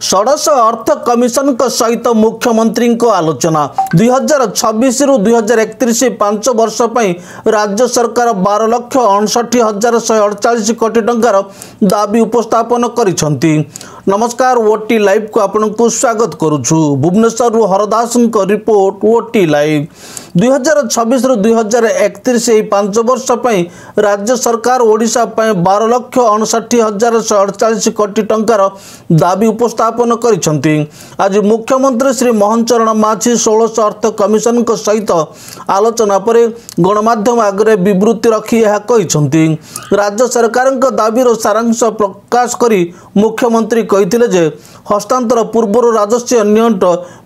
षोडश अर्थ कमिशन सहित मुख्यमंत्री आलोचना 2026 रु 2031 5 वर्ष राज्य सरकार 12,59,148 कोटी टंकार दाबी उपस्थापन करिसेंती। नमस्कार, ओटी लाइव को आपको स्वागत करुछु। भुवनेश्वर हरदास रिपोर्ट ओटी लाइव। 2026 रु 2031 5 वर्ष राज्य सरकार ओडिशा 12,59,148 कोटी टंकार दाबी उपस्थापन करिसेंती। आज मुख्यमंत्री श्री मोहन चरण माझी 16 अर्थ कमिशन सहित आलोचना पर गणमाध्यम आगे विवृत्ति रखी यह कहिसेंती। राज्य सरकार दाबीर सारांश प्रकाश करी मुख्यमंत्री कहिथिले जे हस्तांतर पूर्व राजस्व नियंट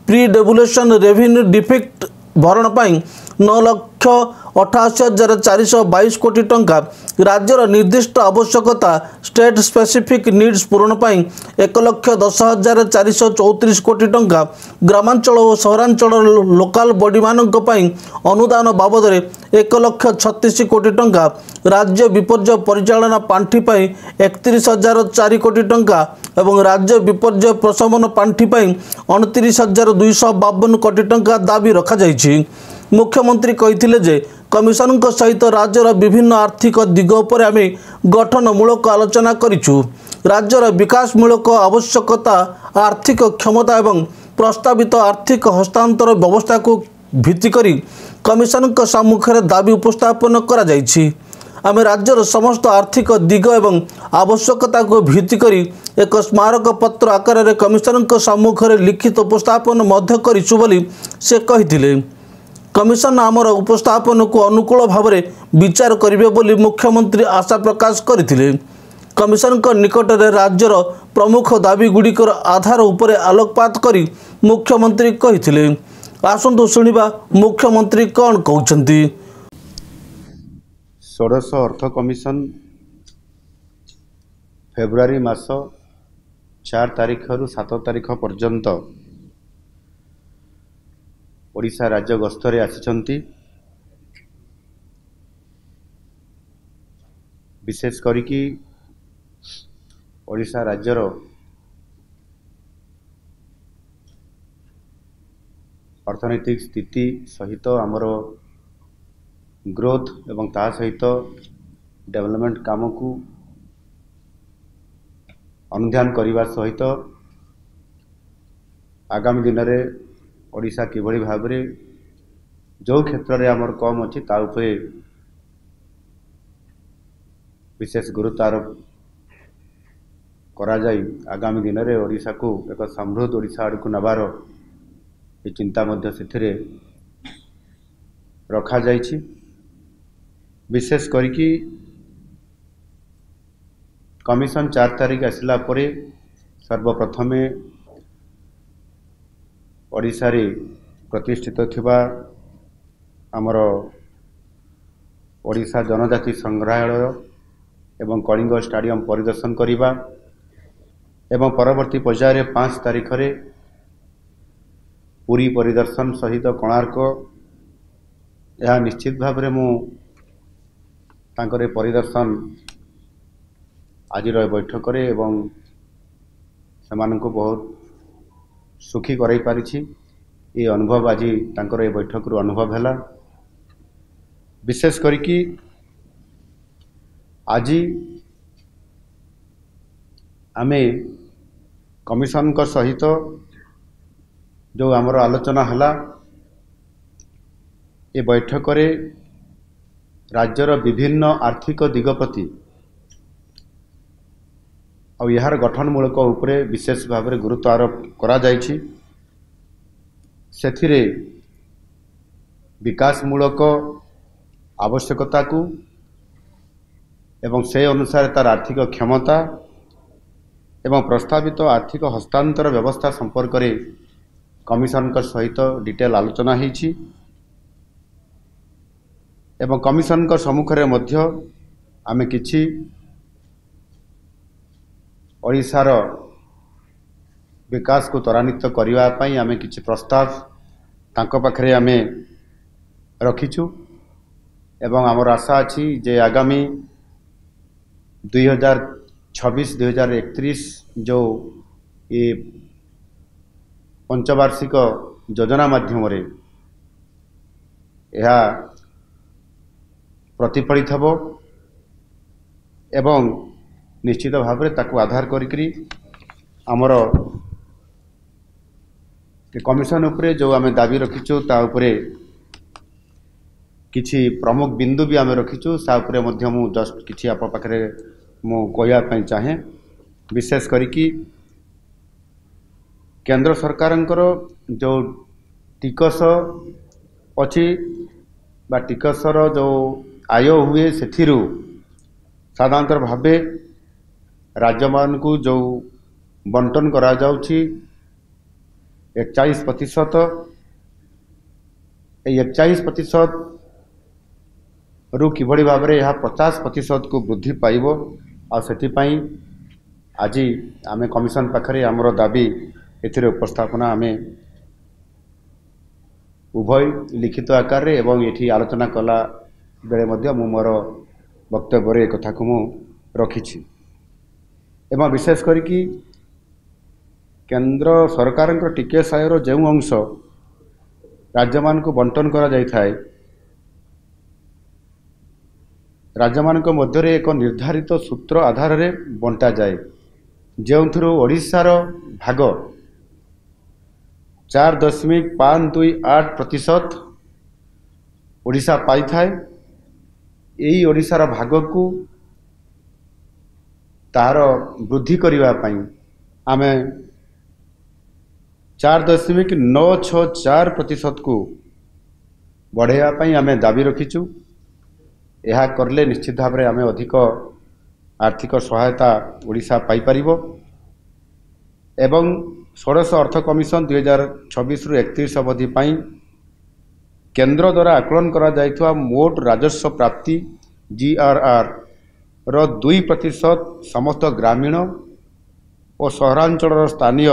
प्री डेवुलेशन रेवेन्यू डिफेक्ट भरण पाई 9,88,422 कोटी टंका, राज्यर निर्दिष्ट आवश्यकता स्टेट स्पेसिफिक नीड्स पूरण पाई 1,10,434 कोटी टंका, ग्रामांचल और सहरांचल लोकाल बॉडी मानक पाई अनुदान बाबद 1,36,000 कोटी टंका, राज्य विपर्य परिचालना पांठी पाई 31,004 कोटी टंका एवं राज्य विपर्य प्रशमन पांठी पाई 29,252 कोटी टंका दाबी रखा जाइछि। मुख्यमंत्री कहिथिले जे कमिशन सहित राज्यर विभिन्न आर्थिक दिग पर आम गठनमूलक आलोचना करिछु। राज्यर विकासमूलक आवश्यकता, आर्थिक क्षमता एवं प्रस्तावित आर्थिक हस्तांतर व्यवस्था को भित्ति करी कमिशन सम्मुखें दाबी उपस्थापन करा जाइछि। आम राज्यर समस्त आर्थिक दिग एवं आवश्यकता को भित्ति करी एक स्मारक पत्र आकार में कमिशन सम्मुखें लिखित उपस्थापन मध्य करिछु बोली से कहिथिले। कमिशन आमर उपस्थापन को अनुकूल भाव में विचार करिवे बोली मुख्यमंत्री आशा प्रकाश करथिले। कमिशन निकट में राज्यर प्रमुख दाबी गुड़िकर आधार उपरे आलोकपात करी मुख्यमंत्री कहिथिले। आसंतु सुनिबा मुख्यमंत्री कौन कहउछंती। षोडश अर्थ कमिशन फेब्रुआरी मास 4 तारिख रु 7 तारिख पर्यंत ओडिशा राज्य गस्तरे आसिछंती। विशेष करिकी ओडिशा राज्यर अर्थनैतिक स्थिति सहित आमर ग्रोथ एवं ता सहित डेवलपमेंट काम को अनुध्यान करने सहित आगामी दिन में ओडिशा किभली भाव में जो क्षेत्र में आमर कम अच्छी ता उपरे विशेष गुरुत्व आरोप करा जाई आगामी दिन में ओडिशा को एक समृद्ध ओडिशा आड़ को नबार ये चिंता मध्य से रखा जाइछि। विशेष करिकी कमिशन 4 तारिख आसला परे सर्वप्रथमे ओडिशा रे प्रतिष्ठित थिबा आमर ओडिशा जनजाति संग्रहालय एवं कलिंग स्टाडियम परिदर्शन करिबा एवं परवर्ती पर्याय 5 तारिख रे पुरी परिदर्शन सहित कोणार्क यह निश्चित भाव में मु तांकरे परिदर्शन आज बैठक रे एवं सेमानंको बहुत सुखी कराई पारिछि। ये अनुभव आज तांकर ए बैठक रु अनुभव हैला। विशेष करिकी आज आमे कमिशन को सहित जो आमर आलोचना हला ये बैठक रे राज्यर विभिन्न आर्थिक दिग प्रति और यार गठनमूलक उपरे विशेष भाव में गुरुत्व आरोप करा जाइछि। सेथिरे विकासमूलक आवश्यकता को एवं से अनुसार तार आर्थिक क्षमता एवं प्रस्तावित आर्थिक हस्तांतर व्यवस्था संपर्क में कमिशन सहित डिटेल आलोचना होइछि एवं कमिशन सम्मुखें मध्य आमे किछि ओडिशार विकास को त्वरान्वित करने पाई आमे किछि प्रस्ताव तांको पाखरे आमे रखिछु एवं आमर आशा अछि जे आगामी 2026-2031 जो ये पंचवार्षिक योजना माध्यम यह प्रतिफलित हम एवं निश्चित भाव में ताकू आधार करी आमर कमिशन उपरे जो आम दाबी रखीचु ता उपरे किछि प्रमुख बिंदु भी आम रखीचु सा उपरे मध्य मु जस्ट किछि आप पाखरे मु कहया पई चाहे विशेष करी केंद्र सरकारंकर जो टिकस अच्छी बा टिकसर जो आय हुए सेथिरु साधारणतः भावे राज्य मान को जो बंटन करा जाउछि 41%, 41% रु किभଳି भाबरे यह 50% को वृद्धि पाइब आ सेथिपाई आज आमे कमिशन पाखरे आमर दाबी एथिरे उपस्थापना आमे उभय लिखित आकार रे एवं एठी आलोचना कला बेले मध्य मु मोर वक्तव्य कथा को मु रखिछि एवं विशेष करी केंद्र सरकार टिकेस आयर जो अंश राज्य मान को बंटन करा जाय थाए राज्य मान मध्य एक निर्धारित सूत्र आधार रे बंटा जाए जो ओडिशार भाग 4.528% ओडिशा पाई थाए यही ओडिशार भाग को तार वृद्धि करने आमे 4.964% को बढ़ाइवाई आम दाबी रखीचु यह करले निश्चित भाव में आम अधिक आर्थिक सहायता ओडिशा पाई परिबो एवं षोडश अर्थ कमिशन 2026 रु 31 अवधि पाई केंद्र द्वारा आकलन करा जायथवा मोट राजस्व प्राप्ति GRR रो 2% समस्त ग्रामीण और सहरांचल स्थानीय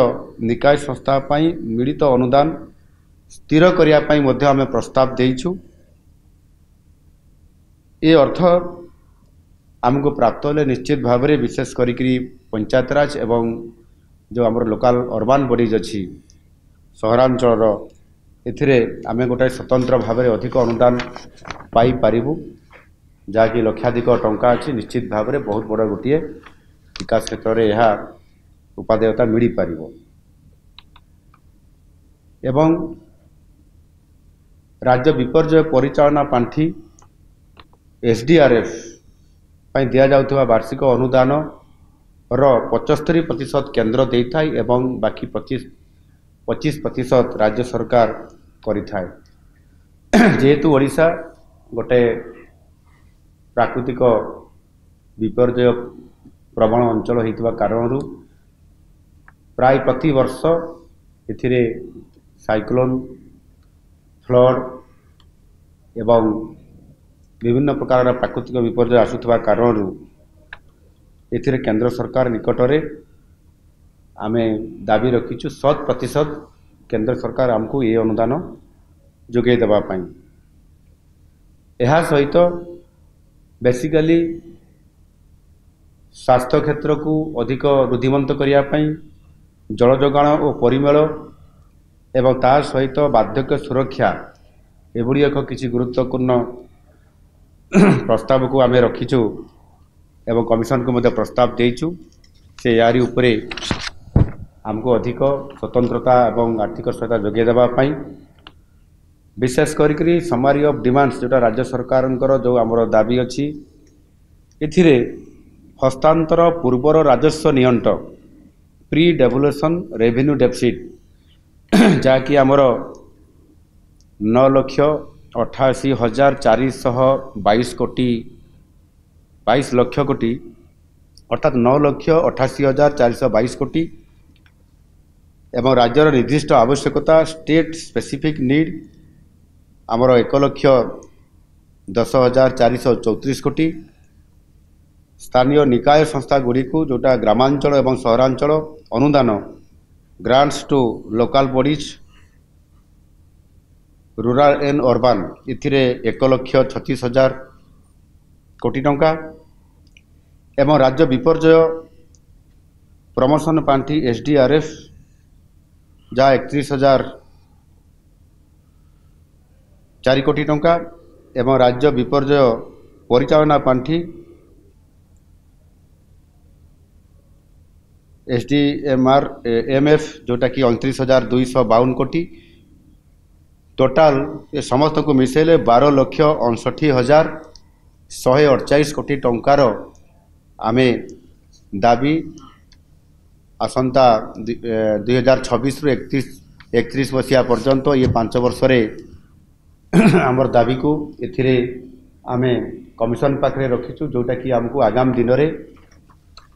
निकाय संस्था पाई मिलित अनुदान स्थिर करिया पाई मध्य आमे प्रस्ताव देइछु ये अर्थ आमको प्राप्त होले निश्चित भाव में विशेष करी पंचायत राज एवं जो आमर लोकल अर्बान बॉडीज अच्छी सहरांचल एथिरे आमे गोटे स्वतंत्र भाव में अधिक अनुदान पाई पारिबु जहाँकि लक्षाधिक टंका अच्छी निश्चित भाव में बहुत बड़ा गोटे विकास क्षेत्र में यह उपादेयता मिल पार एवं राज्य विपर्यय परिचालना पांठी SDRF पाई दिया जाउथवा वार्षिक अनुदान रो 75% केंद्र देई थाई एवं बाकी 25% राज्य सरकार करि थाई जेहेतु ओडिशा गोटे प्राकृतिक विपर्यय प्रबल अंचल होइतवा कारण प्राय प्रति वर्ष एथिरे साइक्लोन फ्लड एवं विभिन्न प्रकार प्राकृतिक विपर्यय आसुवा कारण एथिरे केंद्र सरकार निकट में आमे दाबी रखीचु 100% केंद्र सरकार आमको ये अनुदान जोगे देवाई यह सहित बेसिकली स्वास्थ्य क्षेत्र को अधिक वृद्धिमंत करने जल जोगाण और परिमल एवं ता सहित बार्धक्य सुरक्षा एभली एक किसी गुरुत्वपूर्ण प्रस्ताव को आम रखीचु एवं कमिशन को मध्य प्रस्ताव देइचु से यारी उपरे आमको अधिक स्वतंत्रता एवं आर्थिक सहायता जोगे देवाई विशेष करी समारी ऑफ डिमांड्स जोटा राज्य सरकार जो आमर दाबी अच्छी एथिरे हस्तांतर पूर्वर राजस्व नियंट प्री डेवलुएशन रेवेन्यू डेफिसिट जहाँकि आमर 9,88,422 कोटी 22 लक्ष कोटी अर्थात 9,88,422 कोटी एवं राज्यर निर्दिष्ट आवश्यकता स्टेट स्पेसिफिक नीड आमर 1,10,434 कोटी स्थानीय निकाय संस्था गुड़ी को जोटा ग्रामांचल एवं सहरांचल अनुदान grants to local bodies rural and urban इथिरे 1,36,000 कोटी टंका एवं राज्य विपर्यय प्रमोशन पांठी SDRF जहाँ 31,004 कोटी टंका एवं राज्य विपर्यय परिचालना पांठी SDMF जोटा कि 29,252 कोटी टोटाल ये समस्त को मिसेले 12,59,148 कोटी टंकार आमे दाबी आसंता 2026 रु 31 मसीहा पर्यंत ये 5 वर्ष रे आमर दाबी को एथिरे आमे कमिशन पाखरे रखिचु जोटा कि हमको आगामी दिन रे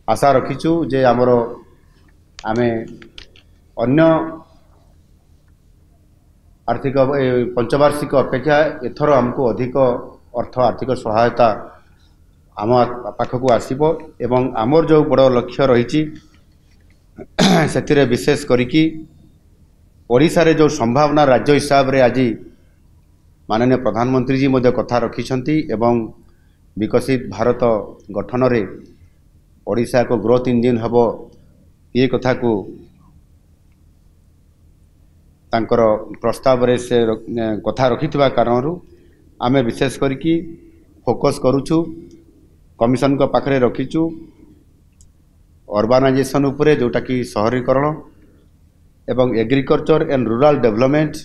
आशा रखिचु जे आमर आमे अन्य आर्थिक पंचवार्षिक अपेक्षा एथर हमको अधिक अर्थ आर्थिक सहायता आम पाखक आसब एवं आमर जो बड़ लक्ष्य रही से विशेष करिकी ओडिशा रे जो संभावना राज्य हिसाब रे आज माननीय प्रधानमंत्री जी मध्य कथा रखिछंती एवं विकसित भारत गठन रे ओडिशा को ग्रोथ इंजिन हबो ये कथा को तांकर प्रस्ताव रे से कथा रखिथिबा कारणरू आमे विशेष करिकी फोकस करूछु कमिशन को पाखरे रखिछु अर्बानाइजेशन उपरे जोटा कि शहरीकरण एवं एग्रीकल्चर एंड रूरल डेवलपमेंट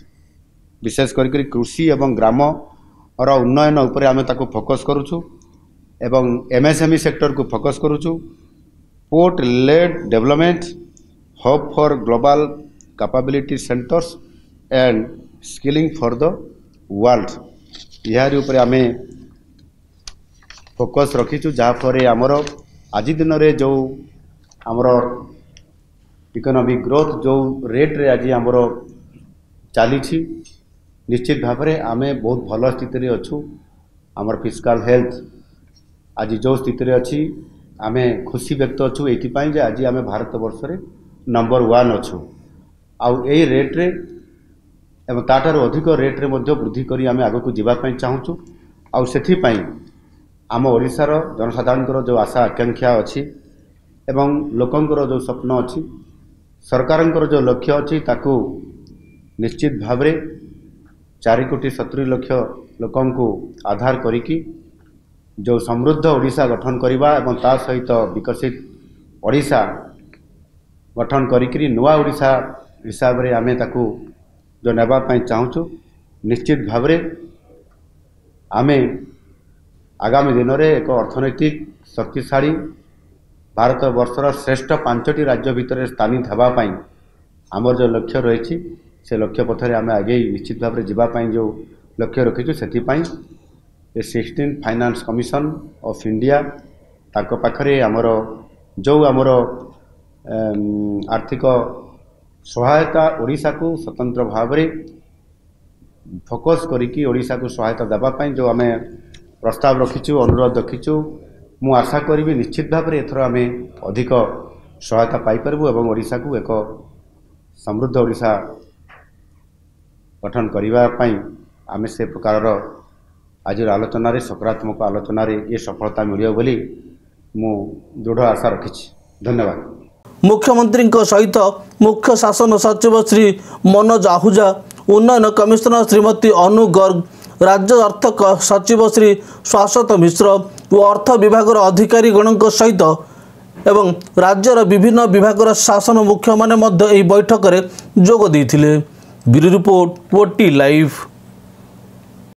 विशेष करिक कृषि एवं ग्राम और उन्नयन उपरे आमे ताको फोकस करूछु एवं MSME सेक्टर को फोकस करूछु port led development hub for global capability centres and skilling for the world यार ऊपर आमे फोकस रखीचु जहाँ फरे आमर आज दिन रे जो आमर इकोनॉमिक ग्रोथ जो रेट रे आज आमर चली निश्चित भाव में आमे बहुत भल स्थिति अच्छु आमर फिस्काल हेल्थ आज जो स्थिति रे अच्छी आमे खुशी व्यक्त अच्छु ये आज आमे भारत वर्ष रे नंबर 1 अच्छु आउ ए रेट रे एवं ताठार अधिक रेट रे मध्य वृद्धि करी आमे आगो को जीवा पई चाहूचु आउ सेथि पई आम ओडिशार जनसाधारणकर जो आशा आकांक्षा अच्छी एवं लोकंकर जो स्वप्न अच्छी सरकारंकर जो लक्ष्य अच्छी ताकू निश्चित भाव में 4,70,00,000 लोकं को आधार करिकी जो समृद्ध ओडिशा गठन करवा एवं ता सहित विकसित ओडिशा गठन करिकी नुआ ओडिशा हिसाब रे आमे ताकू जो नेबा पई चाहूचु निश्चित भाव में आमे आगामी दिन में एक अर्थनैतिक शक्तिशाली भारत वर्षर श्रेष्ठ 5टी राज्य भितर स्थानित होगापाई आमर जो लक्ष्य रही से लक्ष्य पथरे आम आगे निश्चित भाव में जावाई जो लक्ष्य रखीचु से 16 फाइनान्स कमिशन ऑफ इंडिया ताको पाखरे आमर जो आमर आर्थिक सहायता ओडिशा को स्वतंत्र भाव में फोकस करिकी ओडिशा को सहायता देवाई जो आम प्रस्ताव रखीचु अनुरोध रखीचु मु आशा करी निश्चित भाव में एथर आम अधिक सहायता पाइपरबू एवं ओडिशा को एक समृद्ध ओडिशा गठन करने आम से प्रकार आज आलोचन सकारात्मक आलोचन ये सफलता मिलियो बोली मु दृढ़ आशा रखी। धन्यवाद। मुख्यमंत्री सहित मुख्य शासन सचिव श्री मनोज आहूजा उन्नयन कमिशनर श्रीमती अनु गर्ग राज्य अर्थ सचिव श्री शाश्वत मिश्र और अर्थ विभाग अधिकारी गणों सहित एवं राज्यर विभिन्न विभाग शासन मुख्य माने बैठक में जोग देते। Bureau report OT live.